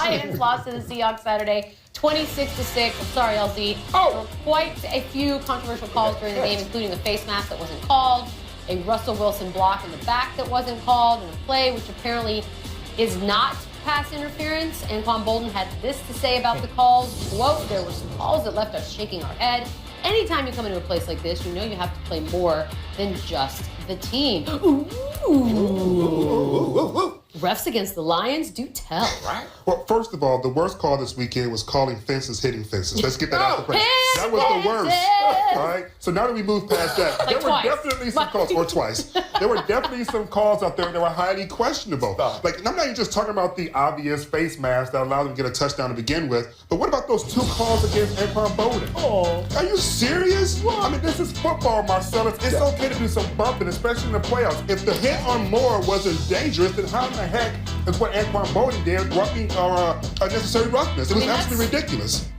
Lions lost to the Seahawks Saturday, 26-6. I'm sorry, LZ. There were quite a few controversial calls during the game, including a face mask that wasn't called, a Russell Wilson block in the back that wasn't called, and a play which apparently is not pass interference. Anquan Boldin had this to say about the calls. Quote, there were some calls that left us shaking our head. Anytime you come into a place like this, you know you have to play more than just the team. Ooh. Refs against the Lions, do tell. Right. Well, first of all, the worst call this weekend was calling fences hitting fences. Let's get that out the way. That was the worst. All right. So now that we move past that, there were definitely some calls, or twice. There were definitely some calls out there that were highly questionable. Like, and I'm not even just talking about the obvious face mask that allowed them to get a touchdown to begin with, but what about those 2 calls against Anquan Boldin? Oh, are you serious? Well, I mean, this is football, Marcellus. It's okay to do some bumping, especially in the playoffs. If the hit on Moore wasn't dangerous, then how in the heck is what Anquan Boldin did roughing unnecessary roughness? It was absolutely ridiculous.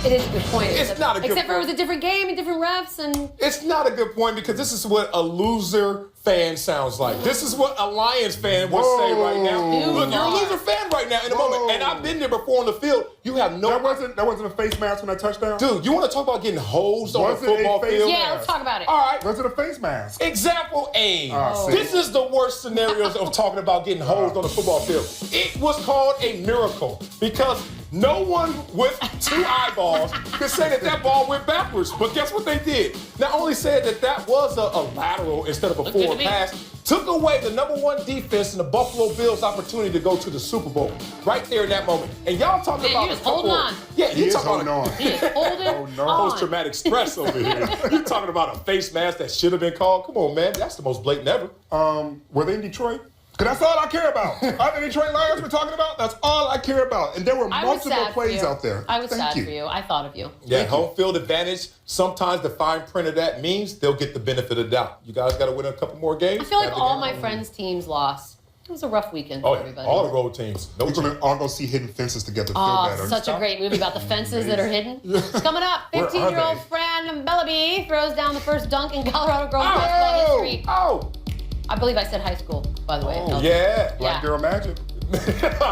It is a good point. It's not a good point. Except for it was a different game and different refs. And it's not a good point because this is what a loser fan sounds like. This is what a Lions fan would say right now. Look, you're a loser fan right now in the moment. And I've been there before on the field. You have no... That wasn't a face mask when I touchdown? Dude, you want to talk about getting hosed on the football field? Yeah, let's talk about it. All right. Was it a face mask? Example A. This is the worst scenarios of talking about getting hosed on the football field. It was called a miracle because no one with 2 eyeballs could say that ball went backwards. But guess what they did? Not only said that was a lateral instead of a forward pass, took away the #1 defense and the Buffalo Bills' opportunity to go to the Super Bowl right there in that moment. And y'all talking about... You're just holding on. Yeah, he is holding on. He is holding on. Post-traumatic stress over here. You're talking about a face mask that should have been called? Come on, man. That's the most blatant ever. Were they in Detroit? Because that's all I care about. The Detroit Lions we're talking about, that's all I care about. And there were multiple plays out there. I was sad for you. I thought of you. Yeah, home field advantage. Sometimes the fine print of that means they'll get the benefit of the doubt. You guys got to win a couple more games. I feel like all my friends' teams lost. It was a rough weekend for everybody. All the road teams. We're going to all go see Hidden Fences together. Feel better. Such a great movie about the fences that are hidden. Coming up, 15-year-old Fran Bellaby throws down the first dunk in Colorado Grove's basketball history. I believe I said high school, by the way. Yeah. Black Girl Magic. I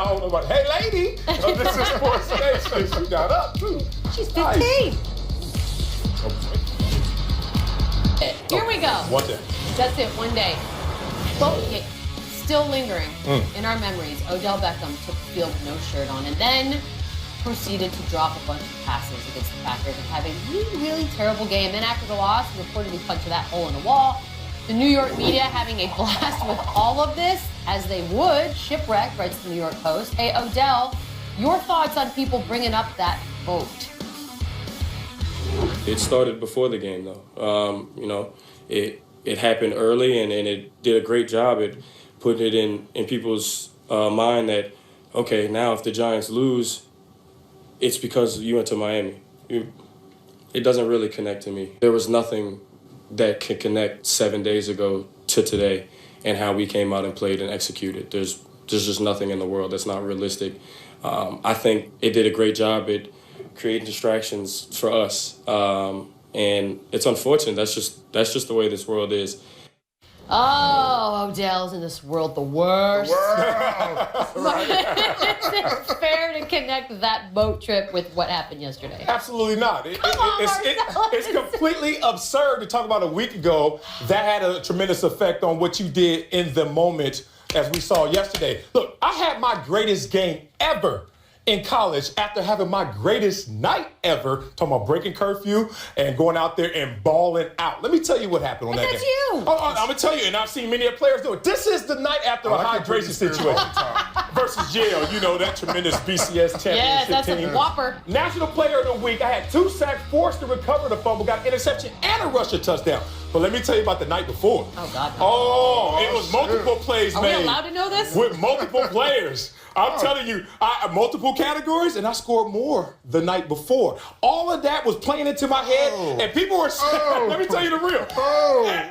don't know about, hey, lady. This is SportsNation. She got up, too. She's 15. Here we go. One day. That's it, one day. Still lingering in our memories, Odell Beckham took the field with no shirt on and then proceeded to drop a bunch of passes against the Packers and have a really, really terrible game. Then after the loss, he reportedly punched that hole in the wall. The New York media having a blast with all of this, as they would. Shipwreck, writes the New York Post. Hey, Odell, your thoughts on people bringing up that vote? It started before the game, though. It happened early, and it did a great job at putting it in people's mind that, okay, now if the Giants lose, it's because you went to Miami. It doesn't really connect to me. There was nothing that can connect 7 days ago to today and how we came out and played and executed. There's just nothing in the world that's not realistic. I think it did a great job at creating distractions for us. And it's unfortunate. That's just the way this world is. Oh, Odell's in this world the worst. It's fair to connect that boat trip with what happened yesterday. Absolutely not. It's completely absurd to talk about a week ago. That had a tremendous effect on what you did in the moment, as we saw yesterday. Look, I had my greatest game ever in college after having my greatest night ever, talking about breaking curfew and going out there and balling out. Let me tell you what happened on that game. That's you. I'm going to tell you, and I've seen many players do it. This is the night after a hydration situation versus Yale, that tremendous BCS championship yes, that's team. a whopper. National Player of the Week. I had 2 sacks, forced to recover the fumble, got an interception and a rushing touchdown. But let me tell you about the night before. Oh, God. It was multiple plays made. Are we allowed to know this? With multiple players. I'm telling you, multiple categories, and I scored more the night before. All of that was playing into my head, and people were saying, let me tell you the real.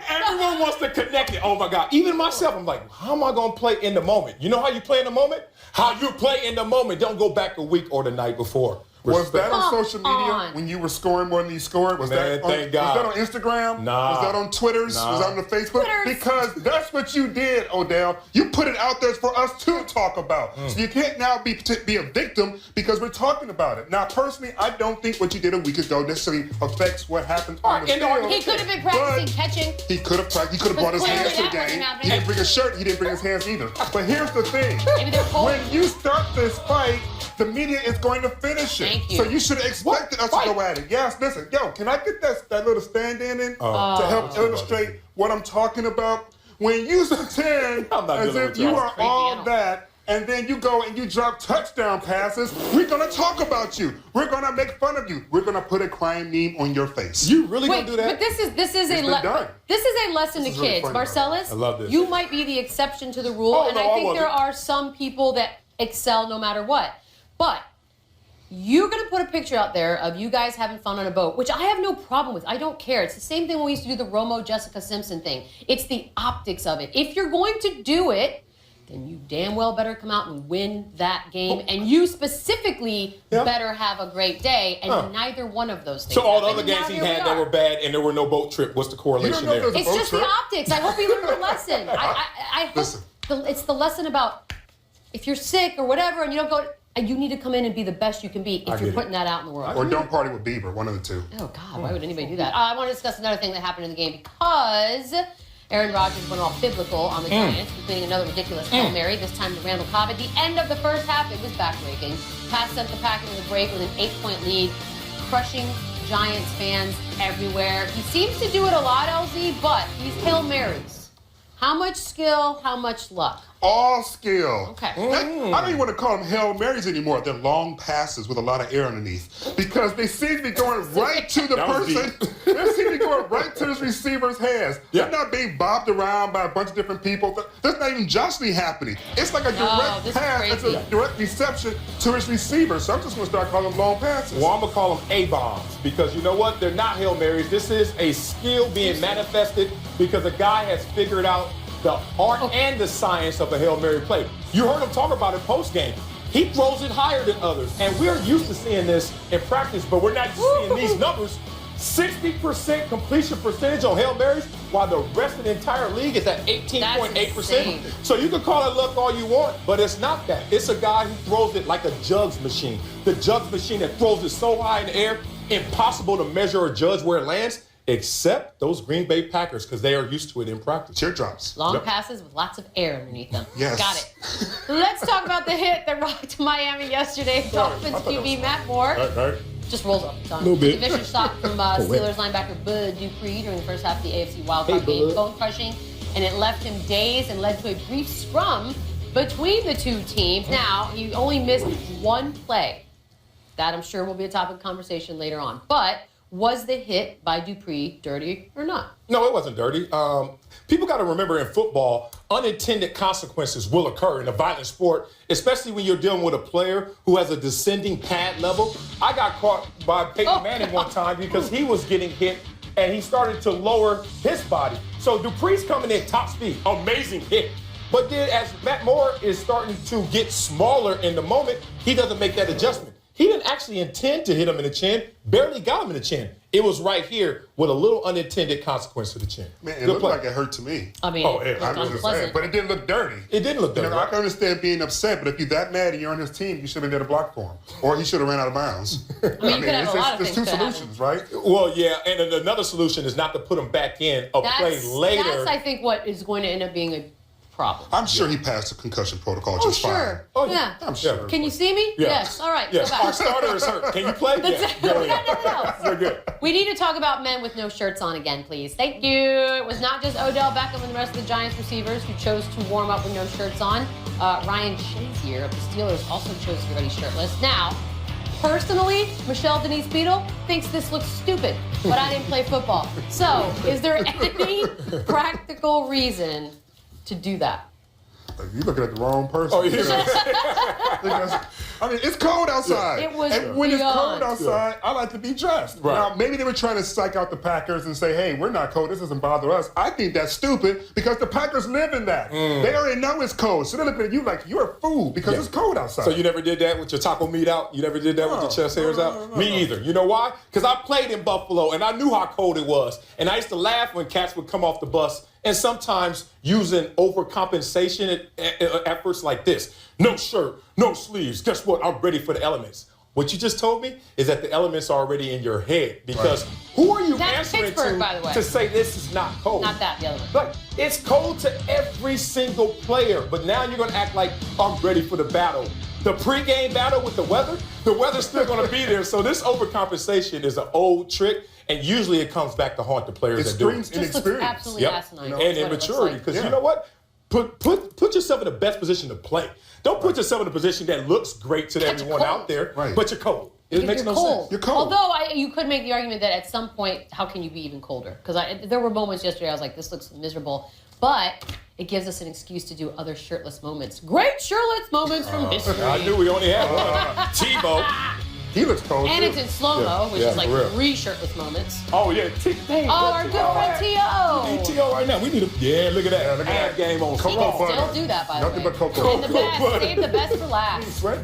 Everyone wants to connect it. Oh, my God. Even myself, I'm like, how am I going to play in the moment? You know how you play in the moment? How you play in the moment. Don't go back a week or the night before. Was that on social media when you were scoring more than you scored? Was that on Instagram? Nah. Was that on Twitters? Nah. Was that on the Facebook? Because that's what you did, Odell. You put it out there for us to talk about. So you can't now be a victim because we're talking about it. Now, personally, I don't think what you did a week ago necessarily affects what happened on the field. He could have been practicing catching. He could have practiced. He could have brought his hands to the game. He didn't bring a shirt. He didn't bring his hands either. But here's the thing. When you start this fight, the media is going to finish it. So you should have expected us to go at it. Yes, listen, can I get that little stand-in to help illustrate what I'm talking about? When you pretend as if you are all that, and then you go and you drop touchdown passes, we're going to talk about you. We're going to make fun of you. We're going to put a crime meme on your face. You really going to do that? But this is a lesson to kids. Really Marcellus, I love this. You might be the exception to the rule, and I think there are some people that excel no matter what. But you're going to put a picture out there of you guys having fun on a boat, which I have no problem with. I don't care. It's the same thing when we used to do the Romo Jessica Simpson thing. It's the optics of it. If you're going to do it, then you damn well better come out and win that game. And you specifically better have a great day. And neither one of those things. So all the other games he had that were bad and there were no boat trip. What's the correlation there? It's just the optics. I hope he learned a lesson. I hope it's the lesson about if you're sick or whatever and you don't go... You need to come in and be the best you can be if you're putting that out in the world. Or don't party with Bieber, one of the two. Oh, God, why would anybody do that? I want to discuss another thing that happened in the game because Aaron Rodgers went all biblical on the Giants, completing another ridiculous Hail Mary, this time to Randall Cobb. At the end of the first half, it was backbreaking. Pass sent the Packers in the break with an 8-point lead, crushing Giants fans everywhere. He seems to do it a lot, LZ, but these Hail Marys. How much skill, how much luck? All skill. Okay. I don't even want to call them Hail Marys anymore. They're long passes with a lot of air underneath because they seem to be going right to the person. They seem to be going right to this receiver's hands. They're not being bobbed around by a bunch of different people. There's not even jostling happening. It's like a direct pass. It's a direct reception to his receiver. So I'm just going to start calling them long passes. Well, I'm going to call them A-bombs because you know what? They're not Hail Marys. This is a skill being manifested because a guy has figured out the art and the science of a Hail Mary play. You heard him talk about it post-game. He throws it higher than others. And we're used to seeing this in practice, but we're not used to seeing these numbers. 60% completion percentage on Hail Marys, while the rest of the entire league is at 18.8%. So you can call it luck all you want, but it's not that. It's a guy who throws it like a jugs machine. The jugs machine that throws it so high in the air, impossible to measure or judge where it lands. Except those Green Bay Packers, because they are used to it in practice. Teardrops. Long passes with lots of air underneath them. Yes. Got it. Let's talk about the hit that rocked Miami yesterday. Dolphins QB Matt Moore just rolls up. A little bit. Vicious shot from Steelers linebacker Bud Dupree during the first half of the AFC wildcard game. Bone crushing, and it left him dazed and led to a brief scrum between the two teams. Now, he only missed one play. That, I'm sure, will be a topic of conversation later on. But was the hit by Dupree dirty or not? No, it wasn't dirty. People got to remember in football, unintended consequences will occur in a violent sport, especially when you're dealing with a player who has a descending pad level. I got caught by Peyton Manning one time because he was getting hit and he started to lower his body. So Dupree's coming in top speed, amazing hit. But then as Matt Moore is starting to get smaller in the moment, he doesn't make that adjustment. He didn't actually intend to hit him in the chin, barely got him in the chin. It was right here with a little unintended consequence to the chin. Man, it looked like it hurt to me. I mean, but it didn't look dirty. It didn't look dirty. I can understand being upset, but if you're that mad and you're on his team, you should have been there to block for him. Or he should have ran out of bounds. I mean, you could have a lot of things. There's two solutions, right? Well, yeah, and then another solution is not to put him back in a play later. That's, I think, what is going to end up being a problem. I'm sure he passed the concussion protocol just fine. Oh, yeah. I'm sure. Can you see me? Yeah. Yes. All right. Yes. Our starter is hurt. Can you play? You're good. We need to talk about men with no shirts on again, please. Thank you. It was not just Odell, Beckham, and the rest of the Giants receivers who chose to warm up with no shirts on. Ryan Shazier of the Steelers also chose to get ready shirtless. Now, personally, Michelle Denise Beadle thinks this looks stupid, but I didn't play football. So, is there any practical reason to do that? You're looking at the wrong person. Oh, yeah. I mean, it's cold outside. It was and when it's cold beyond. outside, I like to be dressed. Right. Now, maybe they were trying to psych out the Packers and say, hey, we're not cold. This doesn't bother us. I think that's stupid because the Packers live in that. They already know it's cold. So they're looking at you like you're a fool because it's cold outside. So you never did that with your taco meat out? You never did that with your chest hairs out? Me either. You know why? Because I played in Buffalo and I knew how cold it was. And I used to laugh when cats would come off the bus and sometimes using overcompensation efforts like this. No shirt, no sleeves. Guess what? I'm ready for the elements. What you just told me is that the elements are already in your head because who are you That's answering Pittsburgh, by the way. to say this is not cold? Not that, the other one. Like, it's cold to every single player, but now you're going to act like I'm ready for the battle. The pregame battle with the weather's still going to be there. So this overcompensation is an old trick, and usually it comes back to haunt the players that do it. Extremes Just looks inexperience. absolutely asinine. And immaturity, because you know what? Put yourself in the best position to play. Don't put yourself in a position that looks great to everyone cold. out there, Right. but you're cold. It makes You're no cold. sense. You're cold. Although you could make the argument that at some point, how can you be even colder? Because there were moments yesterday I was like, this looks miserable. But it gives us an excuse to do other shirtless moments. Great shirtless moments from history. I knew we only had one. Tebow. He looks cold. And too. it's in slow-mo, which is like for real. 3 shirtless moments. Oh, yeah. Our good friend T.O. We need T.O. right now. We need look at that. Yeah, look at Ab that. game on He Cocoa can butter. still do that, by the Nothing way. but cocoa. And the best, save the best for last. Sweat.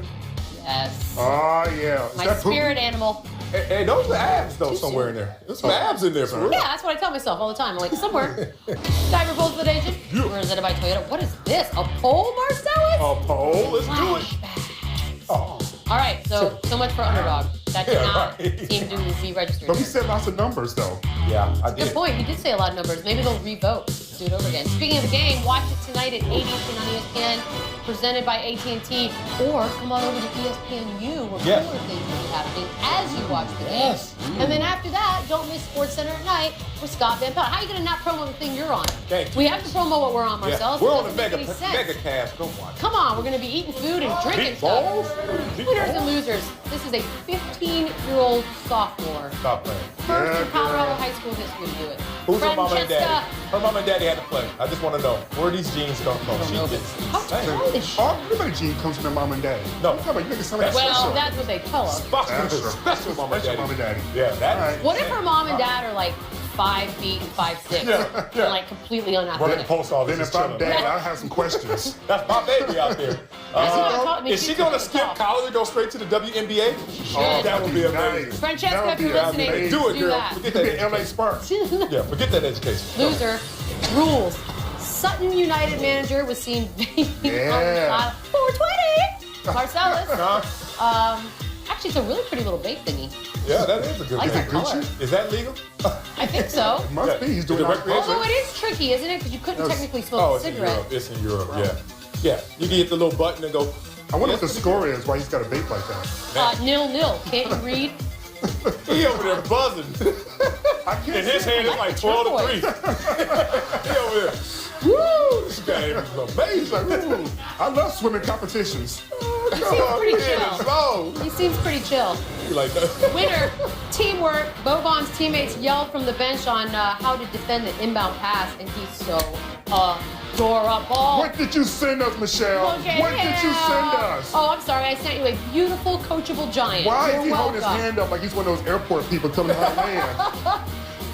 Yes. Oh, yeah. Is My that poop? spirit animal. Hey, those are abs, though, somewhere in there. There's some abs in there, for real. Yeah, that's what I tell myself all the time. I'm like, somewhere. Diver Pulse with Agent. Presented by Toyota. What is this? A pole, Marcellus? A pole. Let's do it. Flashbacks. Oh. All right, so much for underdog. That did not right. seem to be registered. But we here. said lots of numbers, though. Yeah, I Good did. point. You did say a lot of numbers. Maybe they'll revote. Do it over again. Speaking of the game, watch it tonight at 8 Eastern on ESPN, presented by AT&T, or come on over to ESPNU, where Yes. cooler things will be happening as you watch the game. Yes. And then after that, don't miss SportsCenter at night with Scott Van Pelt. How are you going to not promo the thing you're on? Thank you. We have to promo what we're on, Marcellus. We're It on the doesn't make any mega sense. cast. Go watch. Come on, we're going to be eating food and drinking Meatballs? stuff. Winners and losers. This is a 15-year-old sophomore. Stop playing. First in Yeah, Colorado girl. high school history to do it. Who's her mama and Francesca. daddy? Her mama and daddy had to play. I just want to know where these jeans come from. She know gets How insane. tall is she? Everybody gene comes from their mom and dad. No. You make it sound like Well, special. that's what they tell us. Special mama and Special daddy. mom and daddy. Yeah, that All is. right. What if her mom and dad are like 5 feet and 5'6", Yeah. and like completely Running unathletic? post office. Then is if I'm chilling. dad, I'll have some questions. That's my baby out there. Is she going to skip college and go straight to the WNBA? should. That would be amazing. Francesca, if you're That would be listening, amazing. Do it, do girl. that. Forget You could be that LA education. Sparks. Yeah, forget that education. Loser. Rules. Sutton United manager was seen vaping on the Yeah. side. 420. Marcellus. Huh? Actually, it's a really pretty little vape thingy. Yeah, that is a good I like thing. that color. Is that legal? I think so. Must be. He's doing The all recreation- Although it is tricky, isn't it? Because you couldn't technically smoke Oh, a it's in cigarette. Europe. It's in Europe, yeah. Yeah, you can hit the little button and go. I wonder what the score is, why he's got a vape like that. 0-0. Can't you read? He over there buzzing. I can't In his say- hand, it's like like the 12 to turquoise. 3. He over there. Woo! This game is He's like, amazing. ooh, I love swimming competitions. He seems pretty Yeah, chill. so. He seems pretty chill. You like that? Winner, teamwork. Bovon's teammates yelled from the bench on how to defend the inbound pass, and he's so adorable. What did you send us, Michelle? Look at What did you send him. us? Oh, I'm sorry. I sent you a beautiful, coachable giant. Why You're is he holding his welcome. hand up like he's one of those airport people coming to land?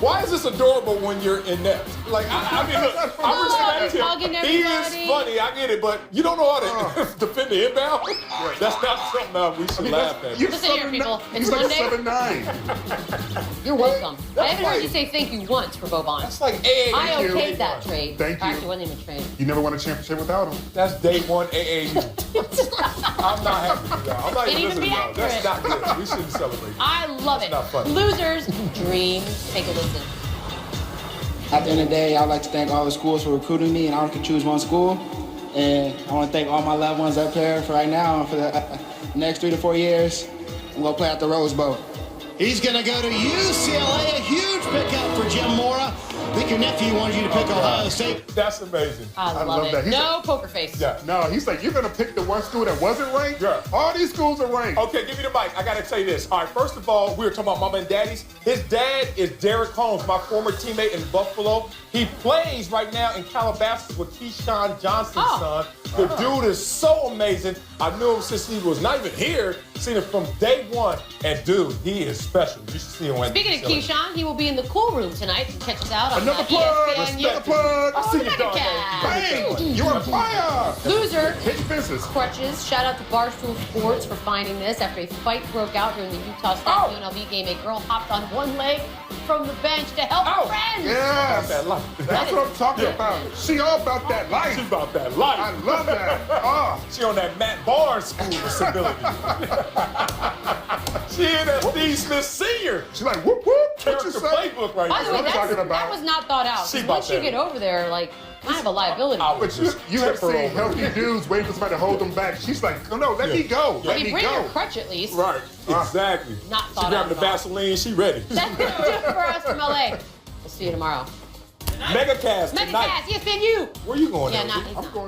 Why is this adorable when you're inept? Like, I mean, look, I respect hugging him. He is everybody. funny, I get it, but you don't know how to defend the inbound? That's not something we should laugh at. You're Listen here, people. It's you're Monday. Like 7'9". You're welcome. I That's haven't heard like- you say thank you once for Bovon. That's like AA. I you. okayed that trade. Thank you. Actually, wasn't even a trade. You never won a championship without him. That's day one AAU. I'm not happy with y'all. I'm not Didn't even even listening be to y'all. That's accurate. not good. We shouldn't celebrate. I love it. not funny. Losers dream. Take a listen. At the end of the day, I'd like to thank all the schools for recruiting me, and I only could choose one school. And I want to thank all my loved ones up there for right now and for the next 3 to 4 years. I'm going to play at the Rose Bowl. He's going to go to UCLA. A huge pickup for Jim Mora. I think your nephew wanted you to pick Ohio State. That's amazing. I love love it. that. He's No poker face. Yeah. No, he's like, you're going to pick the one school that wasn't ranked? Yeah. All these schools are ranked. Okay, give me the mic. I gotta say this. All right, first of all, we were talking about mama and daddies. His dad is Derek Holmes, my former teammate in Buffalo. He plays right now in Calabasas with Keyshawn Johnson's son, The dude is so amazing. I knew him since he was not even here. Seen him from day one. And dude, he is special. You should see him. Speaking of Keyshawn, he will be in the cool room tonight. You can catch us out on Another plug. ESPN. Another plug. I see you, dog. Bang! You're on fire. Loser. Hit fences. Crutches. Shout out to Barstool Sports for finding this after a fight broke out during the Utah State UNLV game. A girl hopped on one leg from the bench to help friends. Yes. That life. That's what I'm talking about. She all about that life. She's about that life. I love that. She on that Matt Barnes school of civility. She in that Steve Smith Senior. She's like, whoop, whoop. Character playbook right By the there. way, that was not thought out. She Once you about get that. over there, like, kind of a liability. But you have seen healthy dudes waiting for somebody to hold them back. She's like, oh, no, let me go. Let me bring go. your crutch at least. Right, exactly. Not She thought grabbed out the at all. Vaseline, she ready. That's going to do it for us from LA. We'll see you tomorrow. Megacast tonight. Megacast, ESPN. Where you going? Yeah, LG? not. He's I'm not. going.